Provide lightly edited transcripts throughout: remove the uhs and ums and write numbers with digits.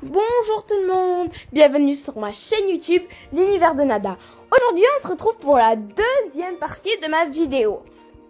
Bonjour tout le monde, bienvenue sur ma chaîne YouTube, l'univers de Nada. Aujourd'hui on se retrouve pour la deuxième partie de ma vidéo.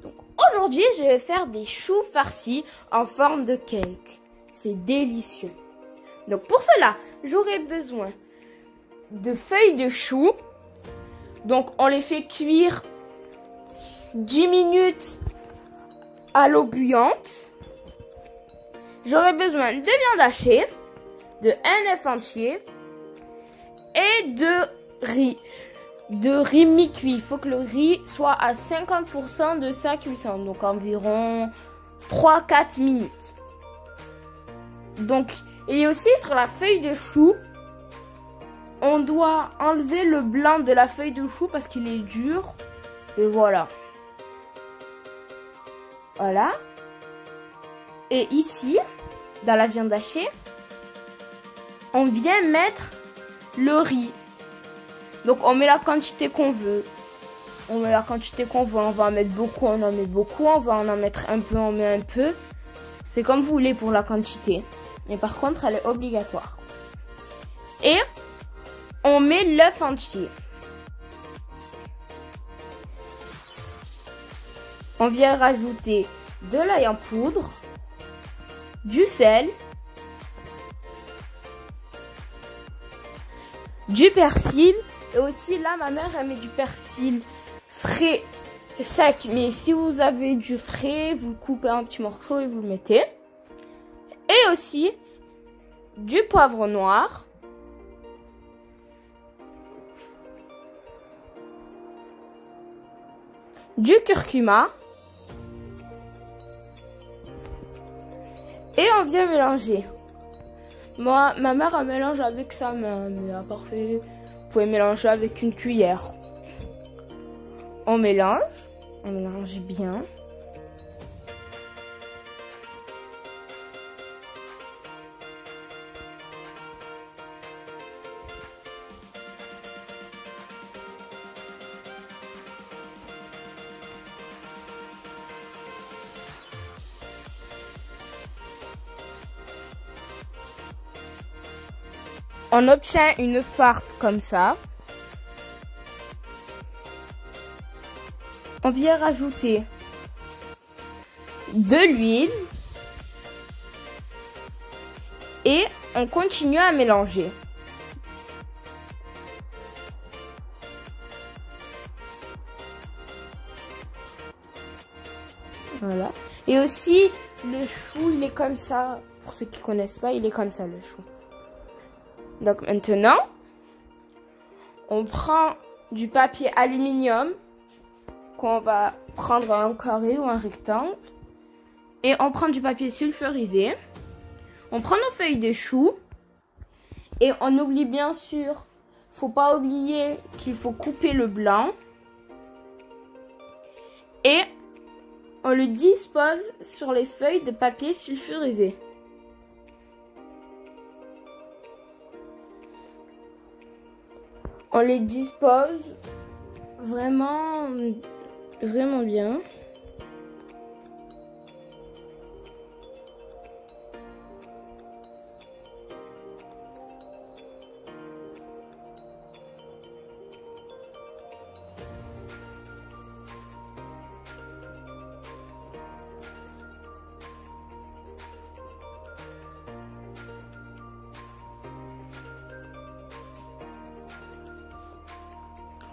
Donc aujourd'hui je vais faire des choux farcis en forme de cake. C'est délicieux. Donc pour cela, j'aurai besoin de feuilles de choux. Donc on les fait cuire 10 minutes à l'eau bouillante. J'aurai besoin de viande hachée, de un œuf entier et de riz. De riz mi-cuit. Il faut que le riz soit à 50% de sa cuisson. Donc environ 3-4 minutes. Donc, et aussi sur la feuille de chou, on doit enlever le blanc de la feuille de chou parce qu'il est dur. Et voilà. Voilà. Et ici, dans la viande hachée, on vient mettre le riz. Donc on met la quantité qu'on veut. On met la quantité qu'on veut. On va en mettre beaucoup, on en met beaucoup. On va en mettre un peu, on met un peu. C'est comme vous voulez pour la quantité. Et par contre, elle est obligatoire. Et on met l'œuf entier. On vient rajouter de l'ail en poudre, du sel, du persil. Et aussi là ma mère elle met du persil frais sec, mais si vous avez du frais, vous le coupez en petits morceaux et vous le mettez. Et aussi du poivre noir, du curcuma, et on vient mélanger. Moi, ma mère elle mélange avec sa main, mais à part fait, vous pouvez mélanger avec une cuillère. On mélange bien. On obtient une farce comme ça. On vient rajouter de l'huile et on continue à mélanger. Voilà. Et aussi, le chou, il est comme ça. Pour ceux qui connaissent pas, il est comme ça le chou. Donc maintenant, on prend du papier aluminium qu'on va prendre un carré ou un rectangle. Et on prend du papier sulfurisé. On prend nos feuilles de chou. Et on oublie bien sûr, faut pas oublier qu'il faut couper le blanc. Et on le dispose sur les feuilles de papier sulfurisé. On les dispose vraiment bien.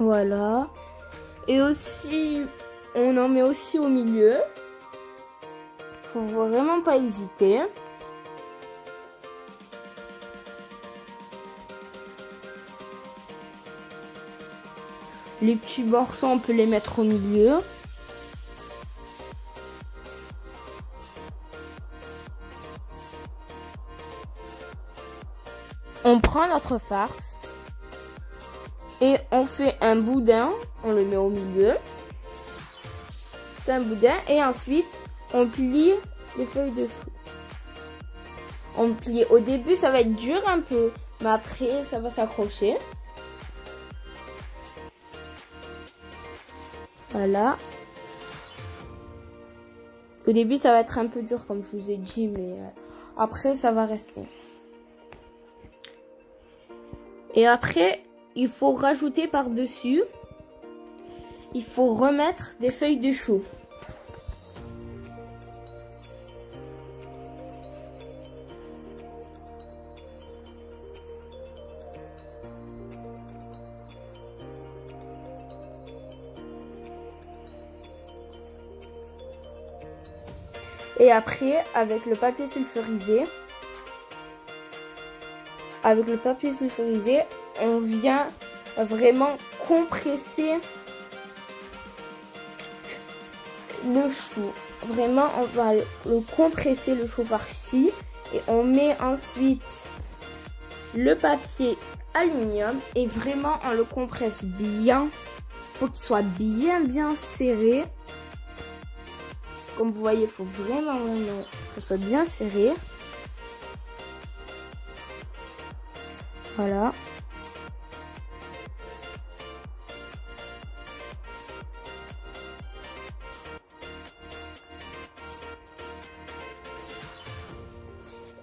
Voilà. Et aussi, on en met aussi au milieu. Faut vraiment pas hésiter. Les petits morceaux, on peut les mettre au milieu. On prend notre farce. Et on fait un boudin, on le met au milieu. C'est un boudin et ensuite on plie les feuilles de chou. On plie. Au début ça va être dur un peu, mais après ça va s'accrocher. Voilà. Au début ça va être un peu dur comme je vous ai dit, mais après ça va rester. Et après, il faut rajouter par-dessus. Il faut remettre des feuilles de chou. Et après, avec le papier sulfurisé, on vient vraiment compresser le chou. Vraiment, on va le compresser, le chou farci. Et on met ensuite le papier aluminium. Et vraiment, on le compresse bien. Il faut qu'il soit bien serré. Comme vous voyez, il faut vraiment que ça soit bien serré. Voilà.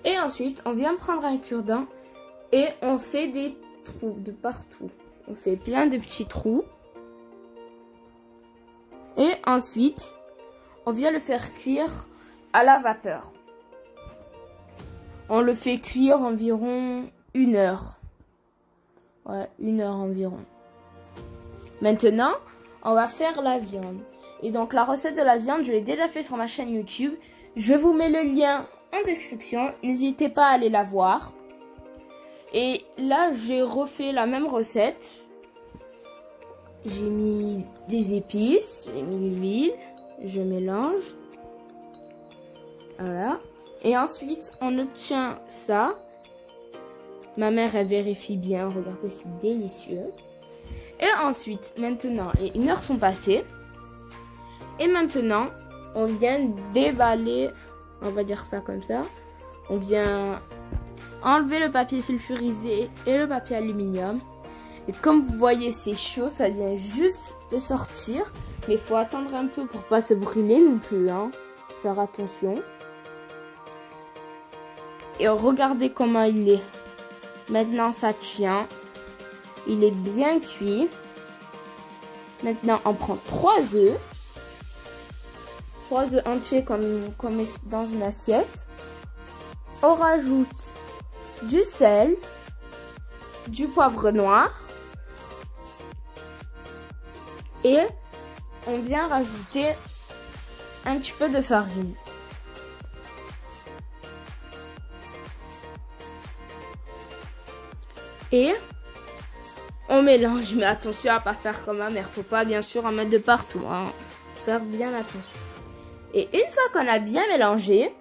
Et ensuite, on vient prendre un cure-dent et on fait des trous de partout. On fait plein de petits trous. Et ensuite, on vient le faire cuire à la vapeur. On le fait cuire environ 1 heure. Ouais, 1 heure environ. Maintenant, on va faire la viande. Et donc, la recette de la viande, je l'ai déjà fait sur ma chaîne YouTube. Je vous mets le lien en description. N'hésitez pas à aller la voir. Et là, j'ai refait la même recette. J'ai mis des épices, j'ai mis l'huile. Je mélange. Voilà. Et ensuite, on obtient ça. Ma mère, elle vérifie bien. Regardez, c'est délicieux. Et ensuite, maintenant, les 1 heure sont passées. Et maintenant, on vient déballer. On va dire ça comme ça. On vient enlever le papier sulfurisé et le papier aluminium. Et comme vous voyez, c'est chaud. Ça vient juste de sortir. Mais il faut attendre un peu pour pas se brûler non plus, hein. Faire attention. Et regardez comment il est. Maintenant, ça tient. Il est bien cuit. Maintenant, on prend 3 œufs. 3 œufs entiers comme dans une assiette. On rajoute du sel, du poivre noir. Et on vient rajouter un petit peu de farine. Et on mélange, mais attention à pas faire comme ma mère. Faut pas bien sûr en mettre de partout, hein. Faire bien attention. Et une fois qu'on a bien mélangé,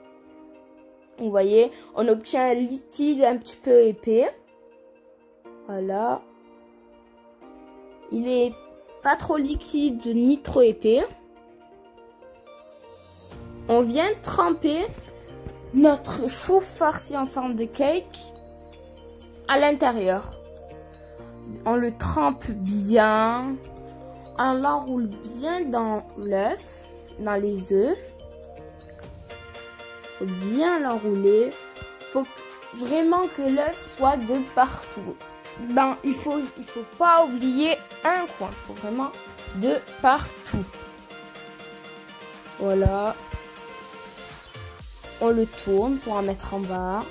vous voyez, on obtient un liquide un petit peu épais. Voilà. Il est pas trop liquide ni trop épais. On vient tremper notre chou farci en forme de cake à l'intérieur. On le trempe bien. On l'enroule bien dans l'œuf, dans les œufs. Faut bien l'enrouler. Faut vraiment que l'œuf soit de partout. Il faut pas oublier un coin. Il faut vraiment de partout. Voilà. On le tourne pour en mettre en bas.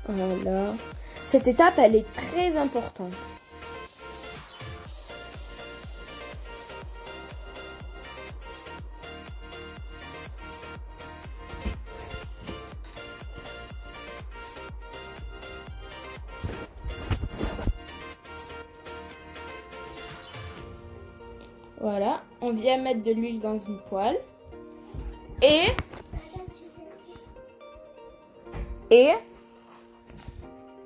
Voilà. Cette étape, elle est très importante. Voilà, on vient mettre de l'huile dans une poêle et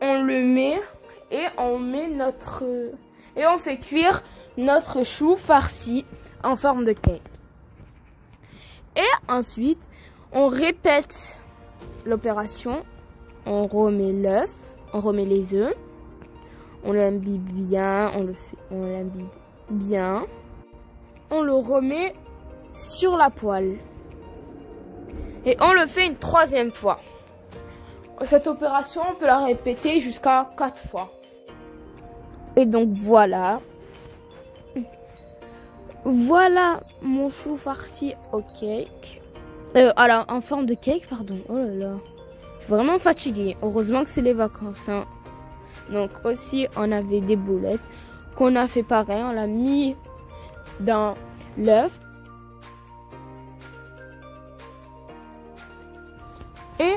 on le met et on fait cuire notre chou farci en forme de cake. Et ensuite, on répète l'opération. On remet l'œuf, on remet les œufs, on l'imbibe bien, on l'imbibe bien. On le remet sur la poêle. Et on le fait une 3e fois. Cette opération, on peut la répéter jusqu'à 4 fois. Et donc voilà. Voilà mon chou farci au cake. Alors, en forme de cake, pardon. Oh là là. Je suis vraiment fatiguée. Heureusement que c'est les vacances. Hein. Donc aussi, on avait des boulettes qu'on a fait pareil. On l'a mis dans l'œuf. Et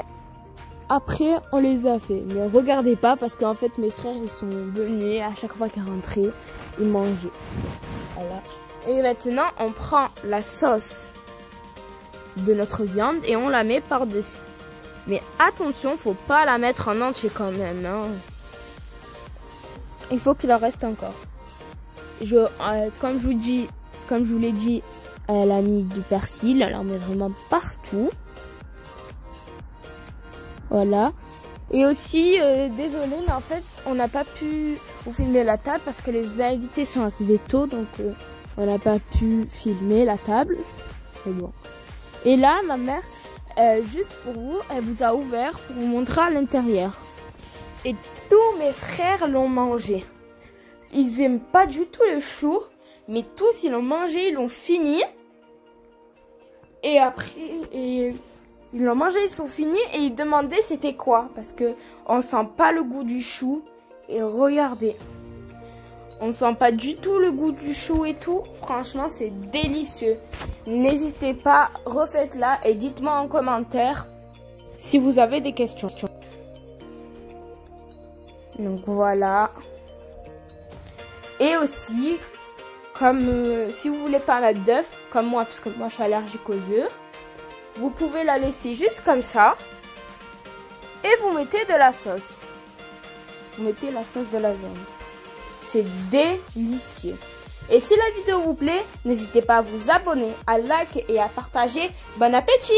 après, on les a fait. Mais regardez pas parce qu'en fait, mes frères, ils sont venus à chaque fois qu'ils rentraient, ils mangeaient. Voilà. Et maintenant, on prend la sauce de notre viande et on la met par-dessus. Mais attention, faut pas la mettre en entier quand même. Hein. Il faut qu'il en reste encore. Comme je vous l'ai dit, elle a mis du persil. Elle en met vraiment partout. Voilà. Et aussi, désolé, mais en fait, on n'a pas pu vous filmer la table parce que les invités sont arrivés tôt. Donc, on n'a pas pu filmer la table. C'est bon. Et là, ma mère, juste pour vous, elle vous a ouvert pour vous montrer à l'intérieur. Et tous mes frères l'ont mangé. Ils aiment pas du tout le chou, mais tous ils l'ont mangé, ils l'ont fini. Et après, ils l'ont mangé, ils sont finis et ils demandaient c'était quoi. Parce que on sent pas le goût du chou. Et regardez, on sent pas du tout le goût du chou et tout. Franchement, c'est délicieux. N'hésitez pas, refaites-la et dites-moi en commentaire si vous avez des questions. Donc voilà. Et aussi, comme si vous voulez pas mettre d'œuf, comme moi, parce que moi je suis allergique aux œufs, vous pouvez la laisser juste comme ça. Et vous mettez de la sauce. Vous mettez la sauce de lasagne. C'est délicieux. Et si la vidéo vous plaît, n'hésitez pas à vous abonner, à liker et à partager. Bon appétit!